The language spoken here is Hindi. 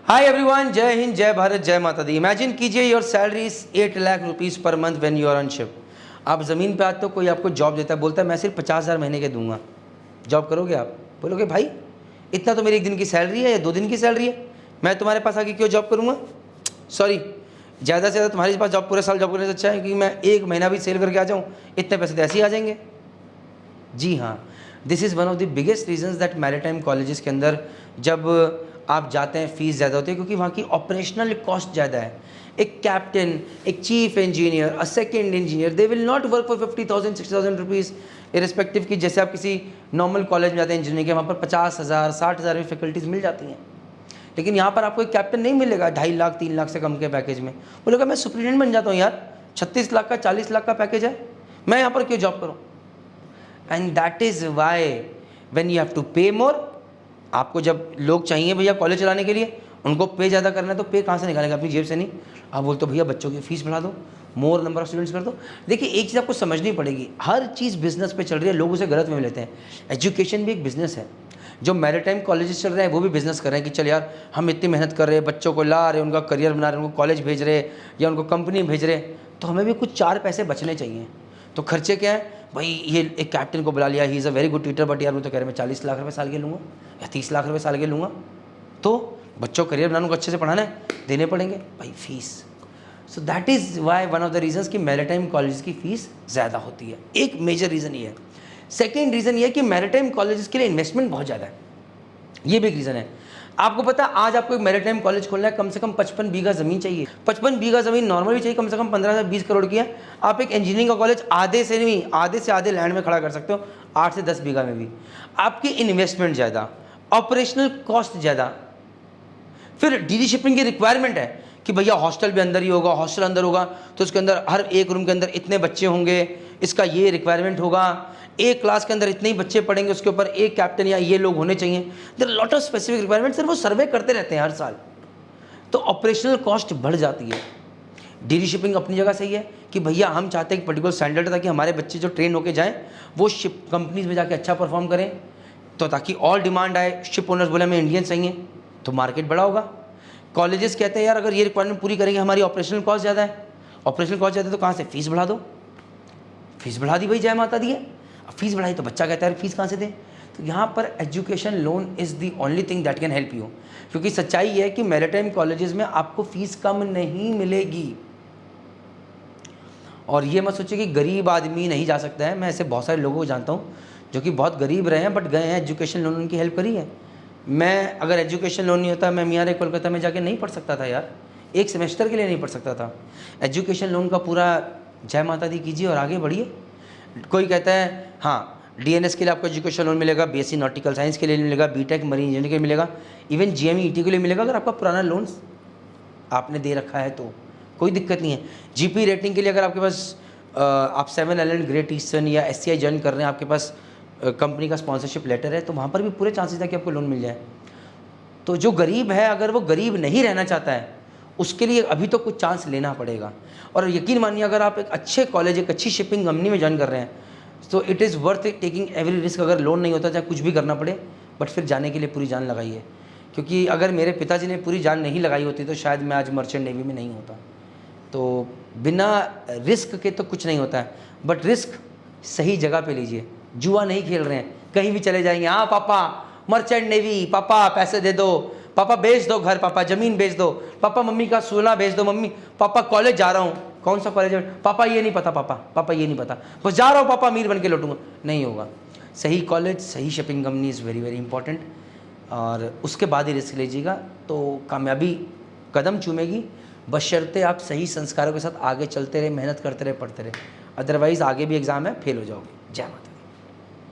हाय एवरीवन, जय हिंद, जय भारत, जय माता दी। इमेजिन कीजिए your salary is 8 lakh rupees per month when you are on ship. आप ज़मीन पे आते हो, कोई आपको जॉब देता है, बोलता है मैं सिर्फ 50,000 महीने के दूंगा, जॉब करोगे आप? बोलोगे भाई इतना तो मेरी एक दिन की सैलरी है या 2 दिन की सैलरी है, मैं तुम्हारे पास आके क्यों जॉब करूँगा? सॉरी, ज़्यादा से ज़्यादा तुम्हारे पास जॉब पूरे साल जॉब करने से अच्छा है कि मैं 1 महीना भी सेल करके आ जाऊँ, इतने पैसे तो ऐसे ही आ जाएंगे। जी हाँ, this is one of the biggest reasons that maritime colleges के अंदर जब आप जाते हैं फ़ीस ज़्यादा होती है, क्योंकि वहाँ की ऑपरेशनल कॉस्ट ज़्यादा है। एक कैप्टन, एक chief engineer, a second engineer, they will not work for 50,000 60,000 rupees irrespective की जैसे आप किसी नॉर्मल कॉलेज में जाते हैं इंजीनियरिंग के, वहाँ पर 50,000 60,000 में फैकल्टीज़ मिल जाती हैं। लेकिन यहाँ पर आपको एक कैप्टन नहीं मिलेगा 2.5 लाख 3 लाख से कम के पैकेज में। बोलेगा मैं सुप्रीटेंडेंट बन जाता हूँ यार, 36 लाख का 40 लाख का पैकेज है, मैं यहाँ पर क्यों जॉब करूँ? And that is why when you have to pay more. आपको जब लोग चाहिए भैया कॉलेज चलाने के लिए, उनको पे ज़्यादा करना है, तो पे कहाँ से निकालेंगे? अपनी जेब से नहीं। आप बोलते हो भैया बच्चों की फ़ीस बढ़ा दो, मोर नंबर ऑफ स्टूडेंट्स कर दो। देखिए एक चीज़ आपको समझनी पड़ेगी, हर चीज़ बिजनेस पे चल रही है, लोग उसे गलत में लेते हैं। एजुकेशन भी एक बिज़नेस है। जो मैरिटाइम कॉलेजेस चल रहे हैं वो भी बिज़नेस कर रहे हैं कि चल यार हम इतनी मेहनत कर रहे हैं, बच्चों को ला रहे हैं, उनका करियर बना रहे हैं, उनको कॉलेज भेज रहे हैं या उनको कंपनी भेज रहे हैं, तो हमें भी कुछ 4 पैसे बचने चाहिए। तो खर्चे क्या है भाई? ये एक कैप्टन को बुला लिया, he is a very good teacher, but यार वो तो कह रहे मैं 40 लाख रुपए साल के लूँगा या 30 लाख रुपए साल के लूँगा, तो बच्चों को करियर बनाने को अच्छे से पढ़ाना है, देने पड़ेंगे भाई fees. So that is Y one of the reasons कि मैरिटाइम कॉलेज की फ़ीस ज़्यादा होती है। एक मेजर रीज़न ये है। सेकेंड रीज़न ये है कि मैरिटाइम कॉलेजेस के लिए इन्वेस्टमेंट बहुत ज़्यादा है, ये भी एक रीज़न है। आपको पता है आज आपको एक मैरिटाइम कॉलेज खोलना है, कम से कम 55 बीघा ज़मीन चाहिए। 55 बीघा ज़मीन नॉर्मली चाहिए, कम से कम 15 से 20 करोड़ की है। आप एक इंजीनियरिंग का कॉलेज आधे से नहीं, आधे से आधे लैंड में खड़ा कर सकते हो, 8 से 10 बीघा में भी। आपकी इन्वेस्टमेंट ज़्यादा, ऑपरेशनल कॉस्ट ज़्यादा, फिर डीडी शिपिंग की रिक्वायरमेंट है कि भैया हॉस्टल भी अंदर ही होगा, हॉस्टल अंदर होगा तो उसके अंदर हर एक रूम के अंदर इतने बच्चे होंगे, इसका ये रिक्वायरमेंट होगा, एक क्लास के अंदर इतने ही बच्चे पढ़ेंगे, उसके ऊपर एक कैप्टन या ये लोग होने चाहिए। There are lot of specific requirements, वो सर्वे करते रहते हैं हर साल, तो ऑपरेशनल कॉस्ट बढ़ जाती है। डीडी शिपिंग अपनी जगह सही है कि भैया हम चाहते हैं एक पर्टिकुलर स्टैंडर्ड ताकि हमारे बच्चे जो ट्रेन होके जाएँ वो शिप कंपनीज में जाके अच्छा परफॉर्म करें, तो ताकि और डिमांड आए। शिप ओनर्स बोले हमें इंडियन चाहिए, तो मार्केट बड़ा होगा। कॉलेजेस कहते हैं यार अगर ये रिक्वायरमेंट पूरी करेंगे, हमारी ऑपरेशनल कॉस्ट ज़्यादा है, ऑपरेशनल कॉस्ट ज़्यादा है तो कहाँ से? फीस बढ़ा दो। फीस बढ़ा दी भाई, जय माता दी है। अब फीस बढ़ाई तो बच्चा कहता है फीस कहाँ से दें? तो यहाँ पर education loan is the only thing that can help you, क्योंकि सच्चाई है कि मैरिटाइम कॉलेजेस में आपको फीस कम नहीं मिलेगी। और ये मत सोचिए कि गरीब आदमी नहीं जा सकता है, मैं ऐसे बहुत सारे लोगों को जानता हूँ जो कि बहुत गरीब रहे हैं बट गए हैं, एजुकेशन लोन उनकी हेल्प करी है। मैं अगर एजुकेशन लोन नहीं होता मैं मियाँ कोलकाता में जाके नहीं पढ़ सकता था यार, एक सेमेस्टर के लिए नहीं पढ़ सकता था। एजुकेशन लोन का पूरा जय माता दी कीजिए और आगे बढ़िए। कोई कहता है हाँ डीएनएस के लिए आपको एजुकेशन लोन मिलेगा, बीएससी नॉटिकल साइंस के लिए मिलेगा, बीटेक मरीन इंजीनियरिंग के लिए मिलेगा, इवन जीएमई के लिए मिलेगा अगर आपका पुराना लोन आपने दे रखा है तो कोई दिक्कत नहीं है। जीपी रेटिंग के लिए अगर आपके पास आप 7 एलिमेंट ग्रेट ईस्टर्न या एससीआई ज्वाइन कर रहे हैं, आपके पास कंपनी का स्पॉन्सरशिप लेटर है, तो वहाँ पर भी पूरे चांसेस है कि आपको लोन मिल जाए। तो जो गरीब है अगर वो गरीब नहीं रहना चाहता है उसके लिए अभी तो कुछ चांस लेना पड़ेगा। और यकीन मानिए अगर आप एक अच्छे कॉलेज, एक अच्छी शिपिंग कंपनी में ज्वाइन कर रहे हैं तो it is worth taking every risk. अगर लोन नहीं होता चाहे कुछ भी करना पड़े, बट फिर जाने के लिए पूरी जान लगाइए, क्योंकि अगर मेरे पिताजी ने पूरी जान नहीं लगाई होती तो शायद मैं आज मर्चेंट नेवी में नहीं होता। तो बिना रिस्क के तो कुछ नहीं होता है, बट रिस्क सही जगह पे लीजिए। जुआ नहीं खेल रहे हैं, कहीं भी चले जाएंगे, हाँ पापा मर्चेंट नेवी, पापा पैसे दे दो, पापा बेच दो घर, पापा ज़मीन बेच दो, पापा मम्मी का सोना बेच दो, मम्मी पापा कॉलेज जा रहा हूँ, कौन सा कॉलेज है पापा ये नहीं पता, पापा ये नहीं पता, बस जा रहा हूँ पापा अमीर बन के लौटूंगा, नहीं होगा। सही कॉलेज, सही shipping company is very very important, और उसके बाद ही रिस्क लीजिएगा तो कामयाबी कदम चूमेगी, बशर्ते आप सही संस्कारों के साथ आगे चलते रहे, मेहनत करते रहे, पढ़ते रहे। अदरवाइज़ आगे भी एग्ज़ाम है, फेल हो जाओगे। जय माता।